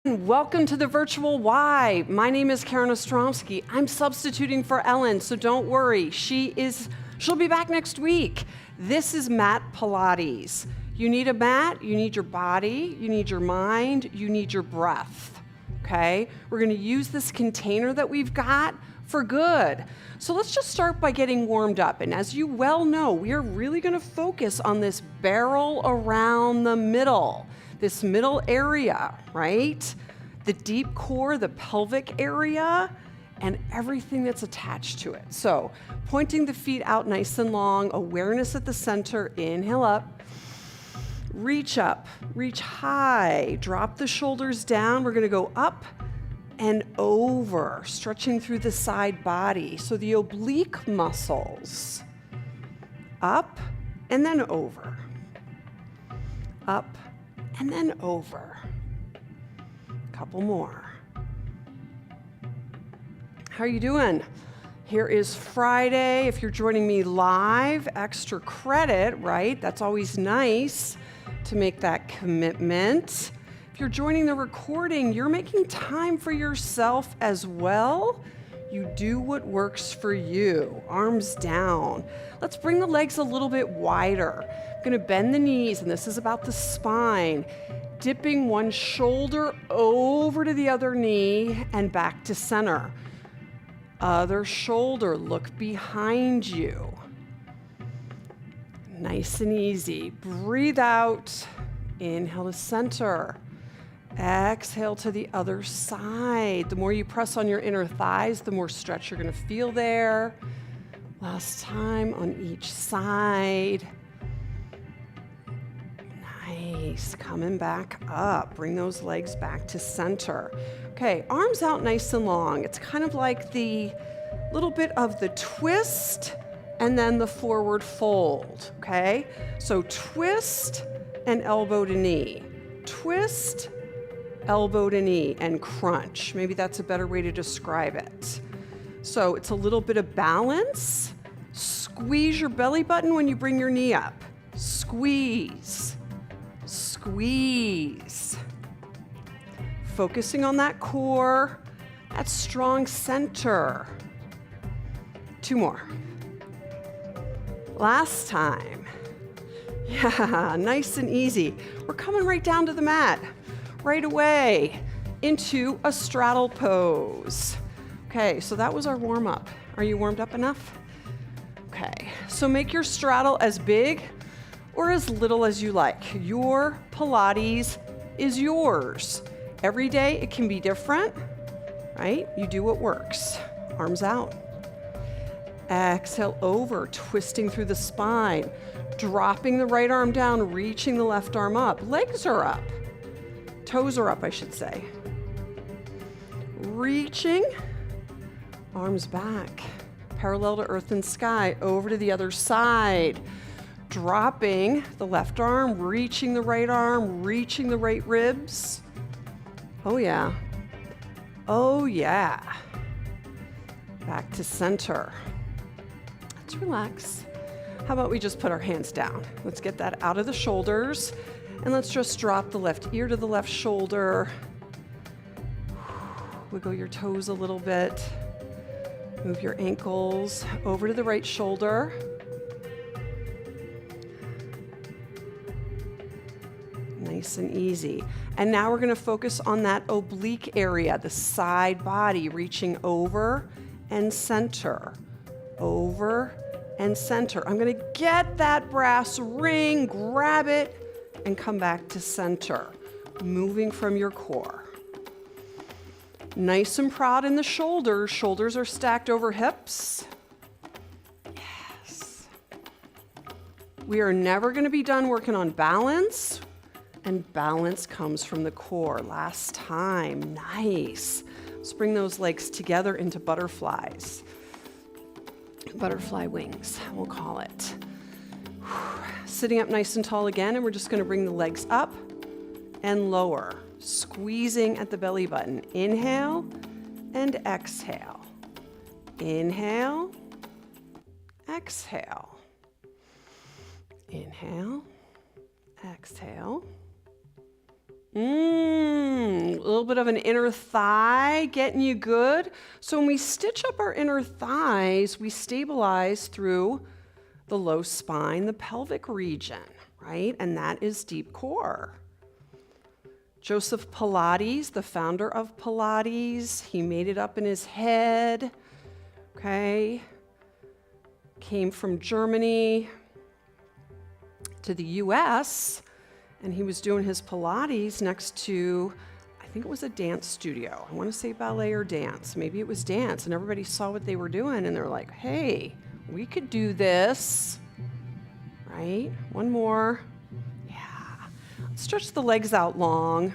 Welcome to the virtual Y. My name is Karen Ostromsky. I'm substituting for Ellen, so don't worry. She'll be back next week. This is Mat Pilates. You need a mat, you need your body, you need your mind, you need your breath, okay? We're gonna use this container that we've got for good. So let's just start by getting warmed up. And as you well know, we are really gonna focus on this barrel around the middle. This middle area, right? The deep core, the pelvic area, and everything that's attached to it. So pointing the feet out nice and long, awareness at the center, inhale up, reach high, drop the shoulders down. We're gonna go up and over, stretching through the side body. So the oblique muscles, up and then over, up and then over. Couple more. How are you doing? Here is Friday. If you're joining me live, extra credit, right? That's always nice to make that commitment. If you're joining the recording, you're making time for yourself as well. You do what works for you. Arms down. Let's bring the legs a little bit wider. I'm gonna bend the knees, and this is about the spine. Dipping one shoulder over to the other knee and back to center. Other shoulder, look behind you. Nice and easy. Breathe out. Inhale to center. Exhale to the other side. The more you press on your inner thighs, the more stretch you're gonna feel there. Last time on each side. Nice, coming back up. Bring those legs back to center. Okay, arms out nice and long. It's kind of like the little bit of the twist and then the forward fold, okay? So twist and elbow to knee. Twist, elbow to knee, and crunch. Maybe that's a better way to describe it. So it's a little bit of balance. Squeeze your belly button when you bring your knee up. Squeeze, squeeze. Focusing on that core, that strong center. Two more. Last time. Yeah, nice and easy. We're coming right down to the mat. Right away into a straddle pose. Okay, so that was our warm up. Are you warmed up enough? Okay, so make your straddle as big or as little as you like. Your Pilates is yours. Every day it can be different, right? You do what works. Arms out. Exhale over, twisting through the spine, dropping the right arm down, reaching the left arm up. Legs are up. Toes are up, I should say. Reaching, arms back, parallel to earth and sky, over to the other side. Dropping the left arm, reaching the right arm, reaching the right ribs. Oh yeah. Oh yeah. Back to center. Let's relax. How about we just put our hands down? Let's get that out of the shoulders. And let's just drop the left ear to the left shoulder. Wiggle your toes a little bit. Move your ankles over to the right shoulder. Nice and easy. And now we're gonna focus on that oblique area, the side body, reaching over and center. Over and center. I'm gonna get that brass ring, grab it, and come back to center, moving from your core. Nice and proud in the shoulders. Shoulders are stacked over hips. Yes. We are never gonna be done working on balance, and balance comes from the core. Last time, nice. Let's bring those legs together into butterflies. Butterfly wings, we'll call it. Sitting up nice and tall again, and we're just gonna bring the legs up and lower, squeezing at the belly button. Inhale and exhale. Inhale, exhale. Inhale, exhale. little bit of an inner thigh, getting you good. So when we stitch up our inner thighs, we stabilize through the low spine, the pelvic region, right? And that is deep core. Joseph Pilates, the founder of Pilates, he made it up in his head, okay? Came from Germany to the US, and he was doing his Pilates next to, I think it was a dance studio. I want to say ballet or dance. Maybe it was dance, and everybody saw what they were doing, and they're like, hey, we could do this, right? One more. Stretch the legs out long.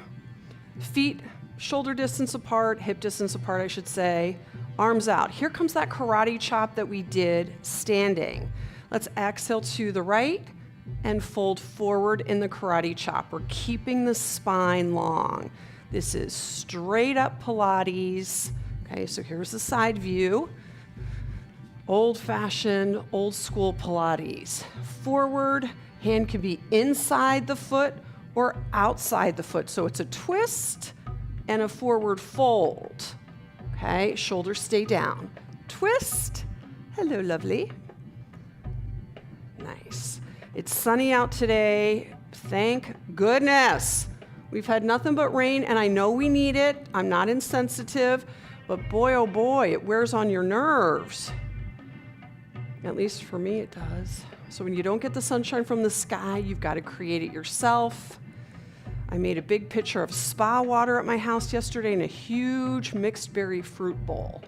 Feet shoulder distance apart, hip distance apart, I should say. Arms out. Here comes that karate chop that we did standing. Let's exhale to the right and fold forward in the karate chop. We're keeping the spine long. This is straight up Pilates. Okay, so here's the side view. Old-fashioned, old-school Pilates. Forward, hand can be inside the foot or outside the foot. So it's a twist and a forward fold. Okay, shoulders stay down. Twist. Hello, lovely. Nice. It's sunny out today. Thank goodness. We've had nothing but rain, and I know we need it. I'm not insensitive, but boy, oh boy, it wears on your nerves. At least for me, it does. So when you don't get the sunshine from the sky, you've got to create it yourself. I made a big pitcher of spa water at my house yesterday in a huge mixed berry fruit bowl.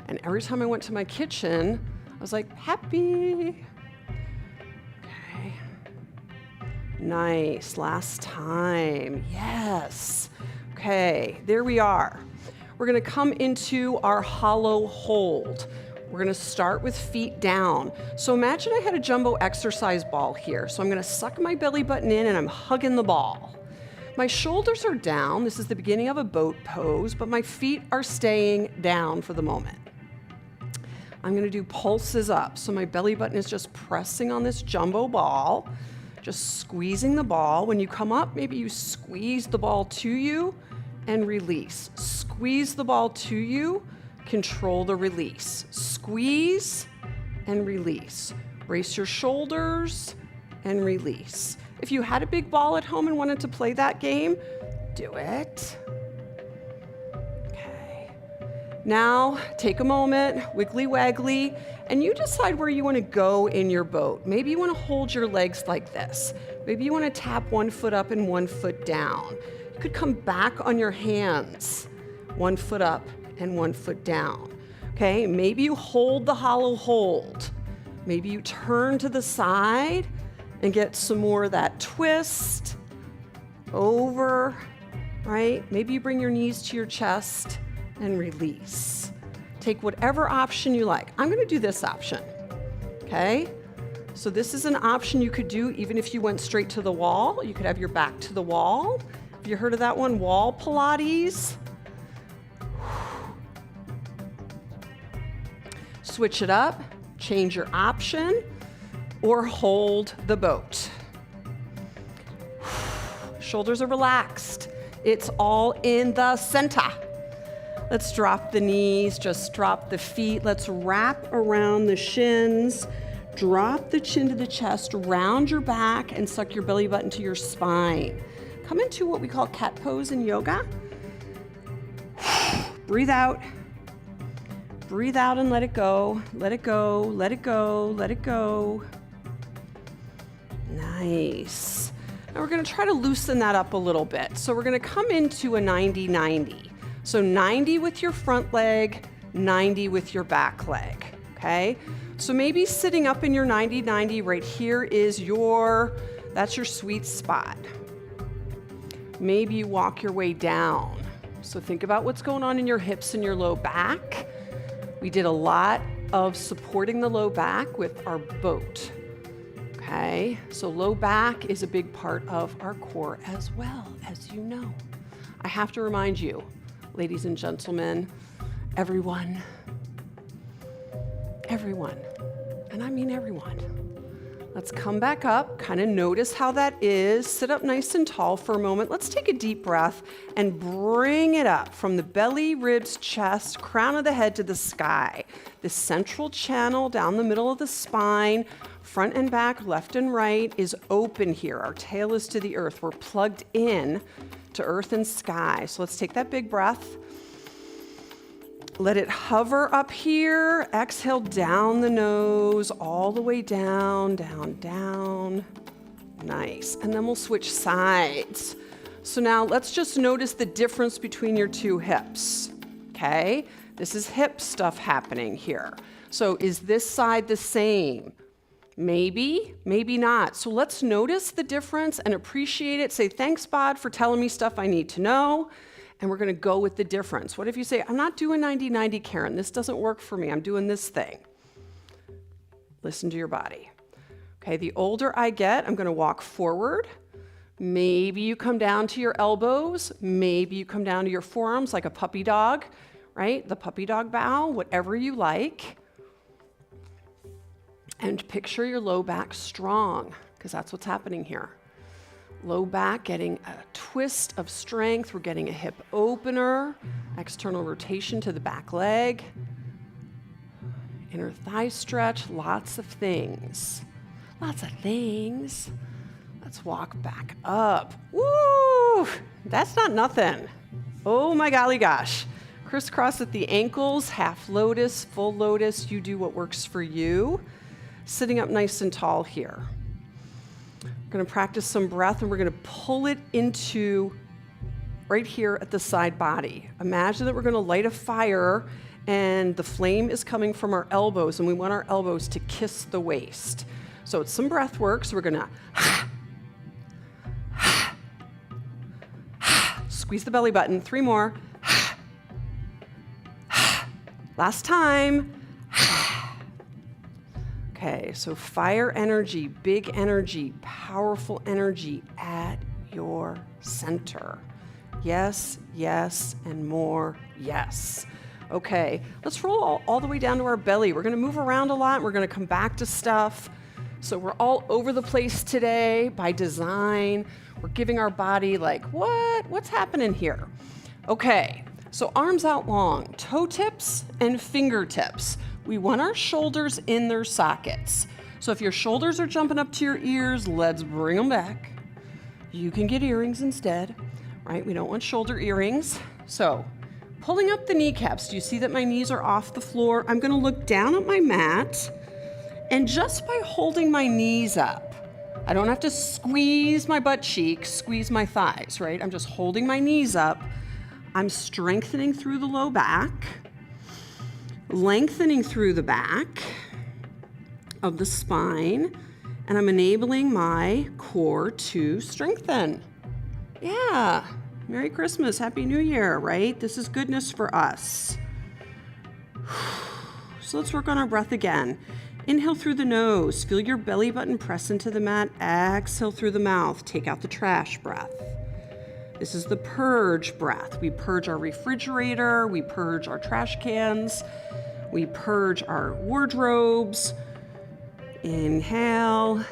And every time I went to my kitchen, I was like, happy. Okay. Nice. Last time. Yes. Okay, there we are. We're going to come into our hollow hold. We're going to start with feet down. So imagine I had a jumbo exercise ball here. So I'm going to suck my belly button in and I'm hugging the ball. My shoulders are down. This is the beginning of a boat pose, but my feet are staying down for the moment. I'm going to do pulses up. So my belly button is just pressing on this jumbo ball, just squeezing the ball. When you come up, maybe you squeeze the ball to you and release. Squeeze the ball to you, control the release. Squeeze and release. Brace your shoulders and release. If you had a big ball at home and wanted to play that game, do it. Okay. Now, take a moment, wiggly waggly, and you decide where you want to go in your boat. Maybe you want to hold your legs like this. Maybe you want to tap one foot up and one foot down. You could come back on your hands, one foot up and one foot down. Okay, maybe you hold the hollow hold. Maybe you turn to the side and get some more of that twist over, right? Maybe you bring your knees to your chest and release. Take whatever option you like. I'm going to do this option, okay? So this is an option you could do even if you went straight to the wall. You could have your back to the wall. Have you heard of that one? Wall Pilates. Switch it up, change your option, or hold the boat. Shoulders are relaxed. It's all in the center. Let's drop the knees, just drop the feet. Let's wrap around the shins. Drop the chin to the chest, round your back, and suck your belly button to your spine. Come into what we call cat pose in yoga. Breathe out. Breathe out and let it go. Let it go, let it go, let it go. Nice. Now we're going to try to loosen that up a little bit. So we're going to come into a 90-90. So 90 with your front leg, 90 with your back leg, okay? So maybe sitting up in your 90-90 right here is that's your sweet spot. Maybe you walk your way down. So think about what's going on in your hips and your low back. We did a lot of supporting the low back with our boat. Okay, so low back is a big part of our core as well, as you know. I have to remind you, ladies and gentlemen, everyone, and I mean everyone, Let's come back up, kind of notice how that is. Sit up nice and tall for a moment. Let's take a deep breath and bring it up from the belly, ribs, chest, crown of the head to the sky. The central channel down the middle of the spine, front and back, left and right is open here. Our tail is to the earth. We're plugged in to earth and sky. So let's take that big breath. Let it hover up here. Exhale down the nose, all the way down, down, down. Nice. And then we'll switch sides. So now let's just notice the difference between your two hips. Okay? This is hip stuff happening here. So is this side the same? Maybe, maybe not. So let's notice the difference and appreciate it. Say, thanks, Bod, for telling me stuff I need to know. And we're going to go with the difference. What if you say, I'm not doing 90-90, Karen. This doesn't work for me. I'm doing this thing. Listen to your body. Okay, the older I get, I'm going to walk forward. Maybe you come down to your elbows. Maybe you come down to your forearms like a puppy dog, right? The puppy dog bow, whatever you like. And picture your low back strong, because that's what's happening here. Low back getting a twist of strength. We're getting a hip opener, external rotation to the back leg, inner thigh stretch, lots of things. Lots of things. Let's walk back up. Woo! That's not nothing. Oh my golly gosh. Crisscross at the ankles, half lotus, full lotus. You do what works for you. Sitting up nice and tall here. We're going to practice some breath, and we're going to pull it into right here at the side body. Imagine that we're going to light a fire, and the flame is coming from our elbows, and we want our elbows to kiss the waist. So it's some breath work, so we're going to squeeze the belly button. 3 more. Last time. Okay, so fire energy, big energy, powerful energy at your center. Yes, yes, and more yes. Okay, let's roll all the way down to our belly. We're gonna move around a lot, and we're gonna come back to stuff. So we're all over the place today by design. We're giving our body like, what's happening here? Okay, so arms out long, toe tips and fingertips. We want our shoulders in their sockets. So if your shoulders are jumping up to your ears, let's bring them back. You can get earrings instead, right? We don't want shoulder earrings. So pulling up the kneecaps, do you see that my knees are off the floor? I'm gonna look down at my mat, and just by holding my knees up, I don't have to squeeze my butt cheeks, squeeze my thighs, right? I'm just holding my knees up. I'm strengthening through the low back, lengthening through the back of the spine, and I'm enabling my core to strengthen. Yeah, Merry Christmas, Happy New Year, right? This is goodness for us. So let's work on our breath again. Inhale through the nose, feel your belly button press into the mat. Exhale through the mouth, take out the trash breath. This is the purge breath. We purge our refrigerator, we purge our trash cans, we purge our wardrobes. Inhale.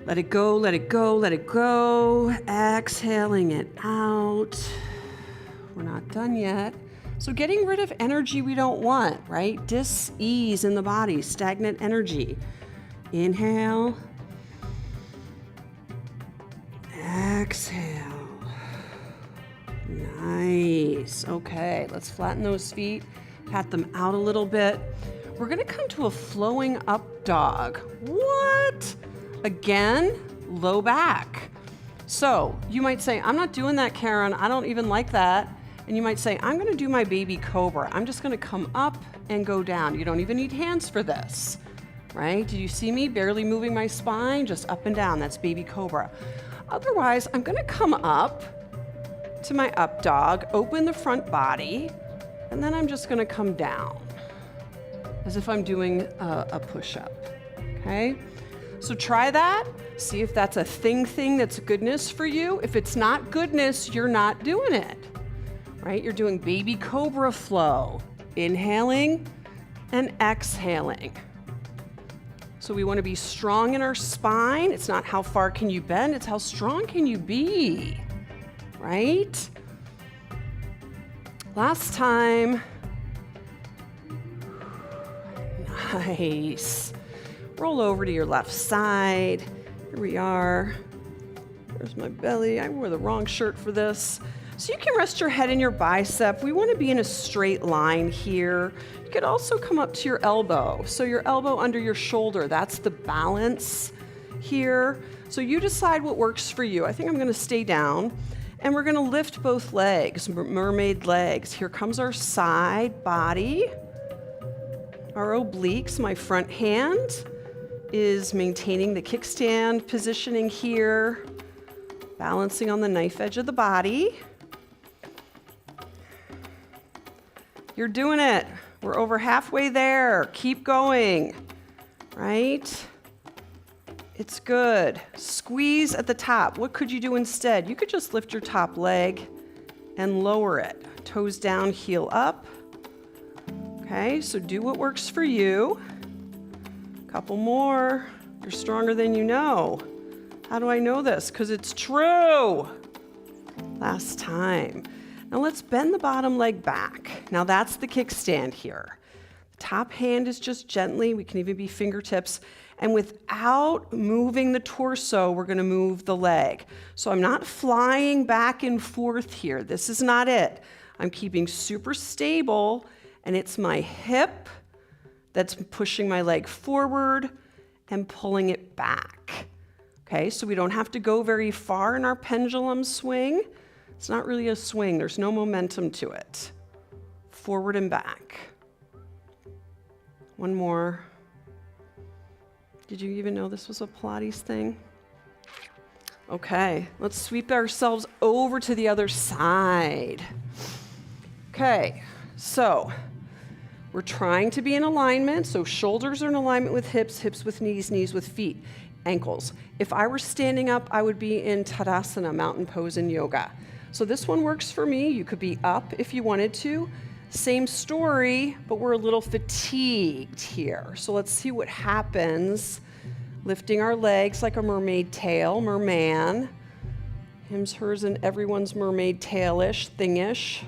Let it go, let it go, let it go. Exhaling it out. We're not done yet. So getting rid of energy we don't want, right? Dis-ease in the body, stagnant energy. Inhale. Exhale. Nice. Okay, let's flatten those feet, pat them out a little bit. We're gonna come to a flowing up dog. What? Again, low back. So you might say, I'm not doing that, Karen. I don't even like that. And you might say, I'm gonna do my baby cobra. I'm just gonna come up and go down. You don't even need hands for this, right? Do you see me barely moving my spine? Just up and down, that's baby cobra. Otherwise, I'm gonna come up to my up dog, open the front body, and then I'm just gonna come down as if I'm doing a push-up, okay? So try that, see if that's a thing that's goodness for you. If it's not goodness, you're not doing it, right? You're doing baby cobra flow, inhaling and exhaling. So we want to be strong in our spine. It's not how far can you bend, it's how strong can you be, right? Last time. Nice. Roll over to your left side. Here we are. There's my belly. I wore the wrong shirt for this. So you can rest your head in your bicep. We want to be in a straight line here. You could also come up to your elbow. So your elbow under your shoulder, that's the balance here. So you decide what works for you. I think I'm going to stay down. And we're going to lift both legs, mermaid legs. Here comes our side body, our obliques. My front hand is maintaining the kickstand positioning here, balancing on the knife edge of the body. You're doing it. We're over halfway there. Keep going, right? It's good. Squeeze at the top. What could you do instead? You could just lift your top leg and lower it. Toes down, heel up. Okay, so do what works for you. Couple more. You're stronger than you know. How do I know this? Because it's true. Last time. Now let's bend the bottom leg back. Now that's the kickstand here. The top hand is just gently, we can even be fingertips, and without moving the torso, we're gonna move the leg. So I'm not flying back and forth here. This is not it. I'm keeping super stable, and it's my hip that's pushing my leg forward and pulling it back. Okay, so we don't have to go very far in our pendulum swing. It's not really a swing, there's no momentum to it. Forward and back. One more. Did you even know this was a Pilates thing? Okay, let's sweep ourselves over to the other side. Okay, so we're trying to be in alignment. So shoulders are in alignment with hips, hips with knees, knees with feet, ankles. If I were standing up, I would be in Tadasana, mountain pose in yoga. So this one works for me. You could be up if you wanted to. Same story, but we're a little fatigued here. So let's see what happens. Lifting our legs like a mermaid tail, merman. Hims, hers, and everyone's mermaid tail-ish, thing-ish.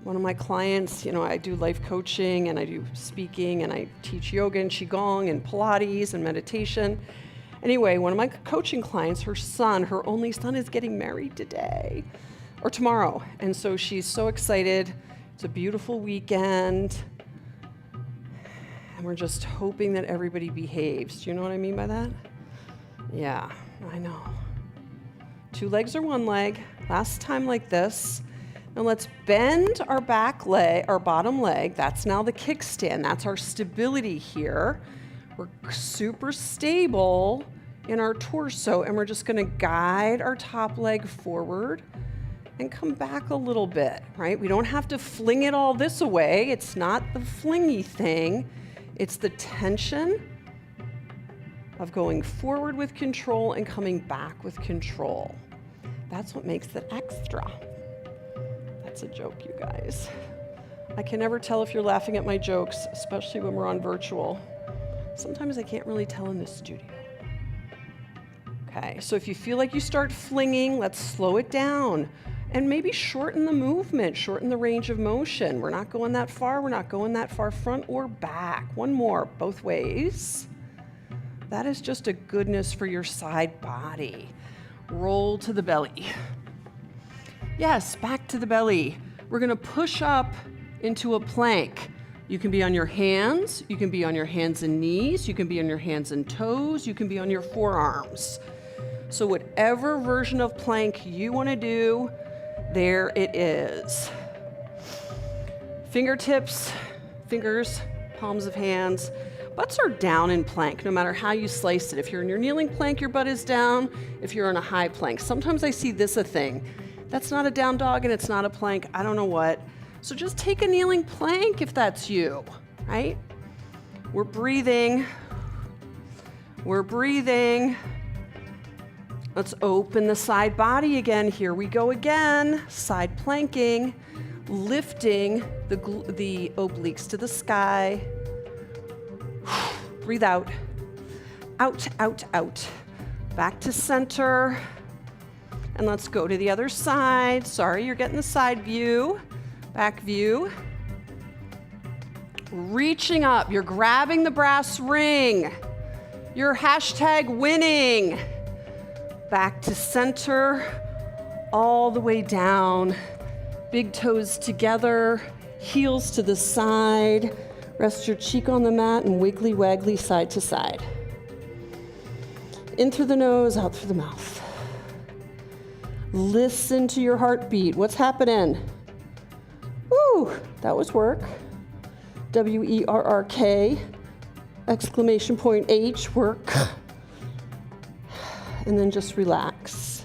One of my clients, I do life coaching and I do speaking and I teach yoga and qigong and Pilates and meditation. Anyway, one of my coaching clients, her only son is getting married today or tomorrow. And so she's so excited. It's a beautiful weekend. And we're just hoping that everybody behaves. Do you know what I mean by that? Yeah, I know. 2 legs or 1 leg. Last time like this. Now let's bend our back leg, our bottom leg. That's now the kickstand. That's our stability here. We're super stable in our torso, and we're just gonna guide our top leg forward and come back a little bit, right? We don't have to fling it all this away. It's not the flingy thing. It's the tension of going forward with control and coming back with control. That's what makes it extra. That's a joke, you guys. I can never tell if you're laughing at my jokes, especially when we're on virtual. Sometimes I can't really tell in the studio. Okay, so if you feel like you start flinging, let's slow it down and maybe shorten the movement, shorten the range of motion. We're not going that far. We're not going that far front or back. One more, both ways. That is just a goodness for your side body. Roll to the belly. Yes, back to the belly. We're gonna push up into a plank. You can be on your hands, you can be on your hands and knees, you can be on your hands and toes, you can be on your forearms. So whatever version of plank you wanna do, there it is. Fingertips, fingers, palms of hands. Butts are down in plank, no matter how you slice it. If you're in your kneeling plank, your butt is down. If you're in a high plank. Sometimes I see this a thing. That's not a down dog and it's not a plank, I don't know what. So just take a kneeling plank if that's you, right? We're breathing. We're breathing. Let's open the side body again. Here we go again. Side planking, lifting the obliques to the sky. Breathe out. Out, out, out. Back to center. And let's go to the other side. Sorry, you're getting the side view. Back view. Reaching up. You're grabbing the brass ring. You're hashtag winning. Back to center. All the way down. Big toes together. Heels to the side. Rest your cheek on the mat and wiggly waggly side to side. In through the nose, out through the mouth. Listen to your heartbeat. What's happening? Woo, that was work. W-E-R-R-K, exclamation point H, work. And then just relax.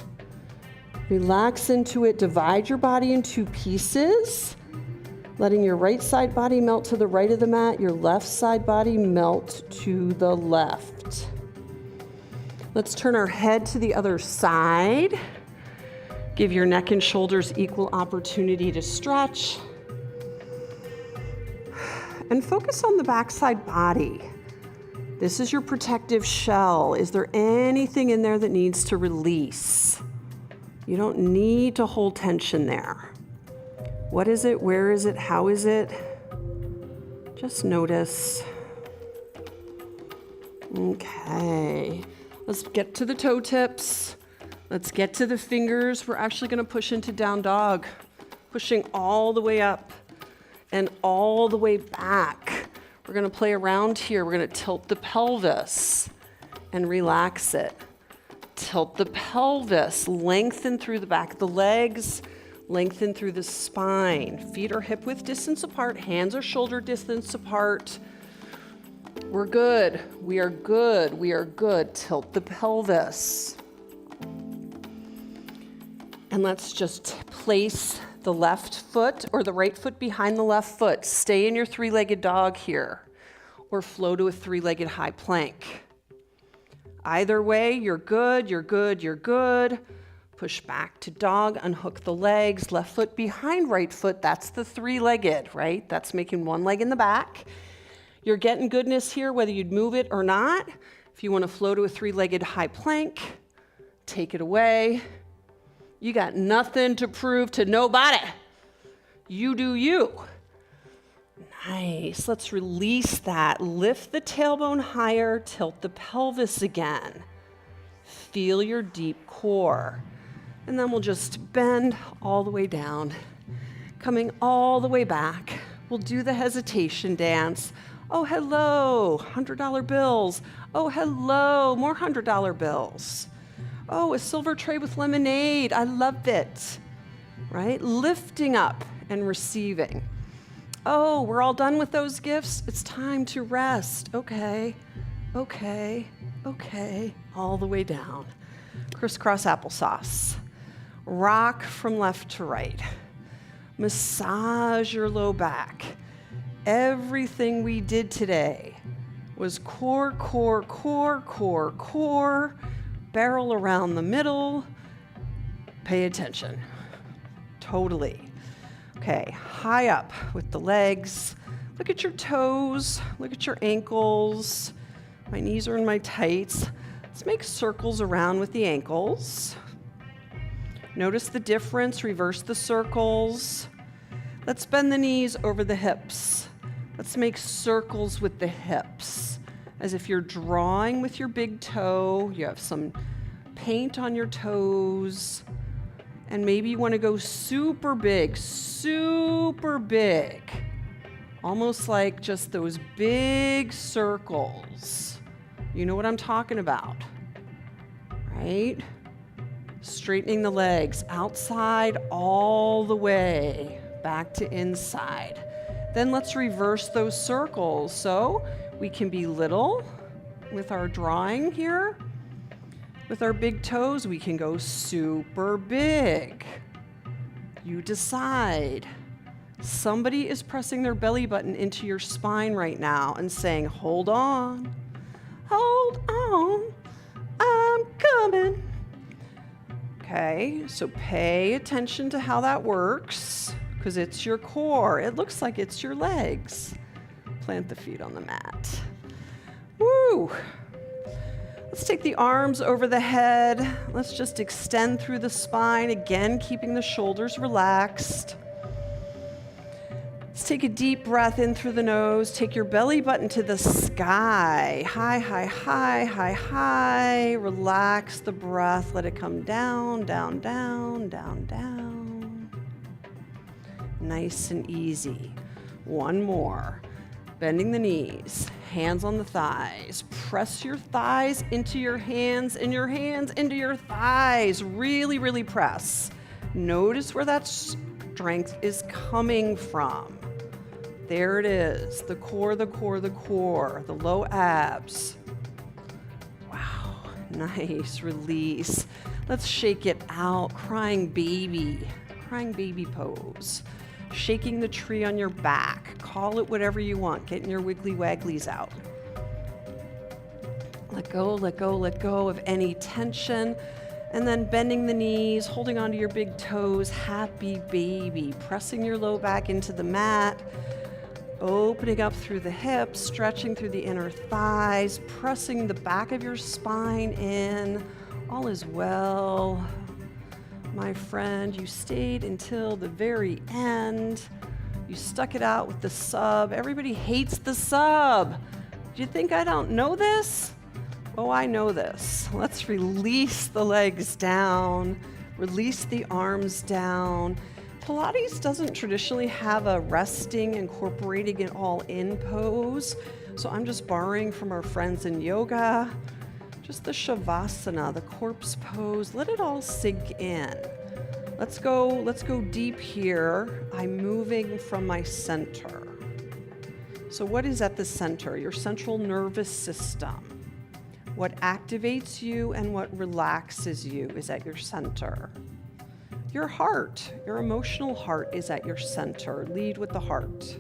Relax into it. Divide your body in two pieces, letting your right side body melt to the right of the mat, your left side body melt to the left. Let's turn our head to the other side. Give your neck and shoulders equal opportunity to stretch. And focus on the backside body. This is your protective shell. Is there anything in there that needs to release? You don't need to hold tension there. What is it? Where is it? How is it? Just notice. Okay. Let's get to the toe tips. Let's get to the fingers. We're actually going to push into down dog, pushing all the way up and all the way back. We're going to play around here. We're going to tilt the pelvis and relax it. Tilt the pelvis, lengthen through the back of the legs, lengthen through the spine. Feet are hip width distance apart, hands are shoulder distance apart. We're good. We are good. We are good. Tilt the pelvis. And let's just place the left foot or the right foot behind the left foot. Stay in your three-legged dog here, or flow to a three-legged high plank. Either way, you're good, you're good, you're good. Push back to dog, unhook the legs, left foot behind right foot. That's the three-legged, right? That's making one leg in the back. You're getting goodness here, whether you'd move it or not. If you want to flow to a three-legged high plank, take it away. You got nothing to prove to nobody. You do you. Nice. Let's release that. Lift the tailbone higher, tilt the pelvis again. Feel your deep core. And then we'll just bend all the way down, coming all the way back. We'll do the hesitation dance. Oh, hello, $100 bills. Oh, hello, more $100 bills. Oh, a silver tray with lemonade. I love it, right? Lifting up and receiving. Oh, we're all done with those gifts. It's time to rest. Okay, okay, okay. All the way down. Crisscross applesauce. Rock from left to right. Massage your low back. Everything we did today was core, core, core, core, core. Barrel around the middle. Pay attention. Totally. Okay, high up with the legs. Look at your toes. Look at your ankles. My knees are in my tights. Let's make circles around with the ankles. Notice the difference. Reverse the circles. Let's bend the knees over the hips. Let's make circles with the hips. As if you're drawing with your big toe. You have some paint on your toes. And maybe you want to go super big, almost like just those big circles. You know what I'm talking about, right? Straightening the legs outside all the way, back to inside. Then let's reverse those circles. So we can be little with our drawing here. With our big toes, we can go super big. You decide. Somebody is pressing their belly button into your spine right now and saying, hold on, I'm coming. Okay, so pay attention to how that works, because it's your core. It looks like it's your legs. Plant the feet on the mat. Woo! Whew. Let's take the arms over the head. Let's just extend through the spine, again, keeping the shoulders relaxed. Let's take a deep breath in through the nose. Take your belly button to the sky. High, high, high, high, high. Relax the breath. Let it come down, down, down, down, down. Nice and easy. One more. Bending the knees, hands on the thighs. Press your thighs into your hands and your hands into your thighs. Really, really press. Notice where that strength is coming from. There it is, the core, the core, the core, the low abs. Wow, nice, release. Let's shake it out, crying baby pose. Shaking the tree on your back. Call it whatever you want. Getting your wiggly wagglies out. Let go, let go, let go of any tension. And then bending the knees, holding onto your big toes. Happy baby. Pressing your low back into the mat. Opening up through the hips, stretching through the inner thighs, pressing the back of your spine in. All is well. My friend, you stayed until the very end. You stuck it out with the sub. Everybody hates the sub. Do you think I don't know this? Oh, I know this. Let's release the legs down, release the arms down. Pilates doesn't traditionally have a resting, incorporating it all in pose. So I'm just borrowing from our friends in yoga. Just the shavasana, the corpse pose, let it all sink in. Let's go deep here. I'm moving from my center. So what is at the center? Your central nervous system. What activates you and what relaxes you is at your center. Your heart, your emotional heart is at your center. Lead with the heart.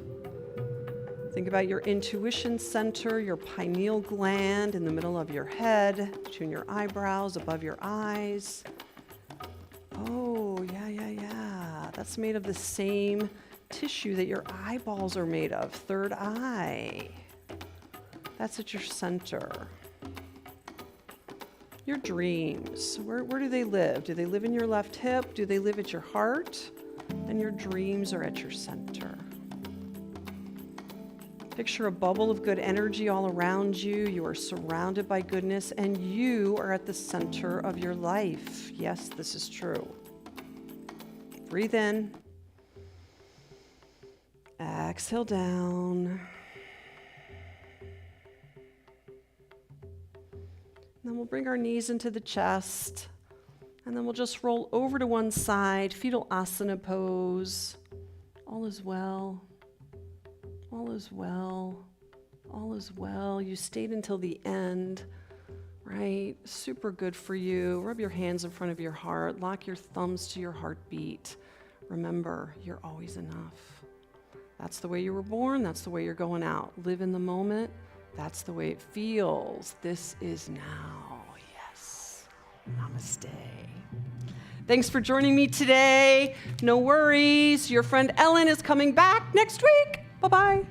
Think about your intuition center, your pineal gland in the middle of your head, between your eyebrows, above your eyes. Oh, yeah. That's made of the same tissue that your eyeballs are made of, third eye. That's at your center. Your dreams, where do they live? Do they live in your left hip? Do they live at your heart? And your dreams are at your center. Picture a bubble of good energy all around you. You are surrounded by goodness, and you are at the center of your life. Yes, this is true. Breathe in. Exhale down. Then we'll bring our knees into the chest, and then we'll just roll over to one side, fetal asana pose. All is well. All is well. All is well. You stayed until the end, right? Super good for you. Rub your hands in front of your heart. Lock your thumbs to your heartbeat. Remember, you're always enough. That's the way you were born. That's the way you're going out. Live in the moment. That's the way it feels. This is now. Yes. Namaste. Thanks for joining me today. No worries. Your friend Ellen is coming back next week. Bye-bye.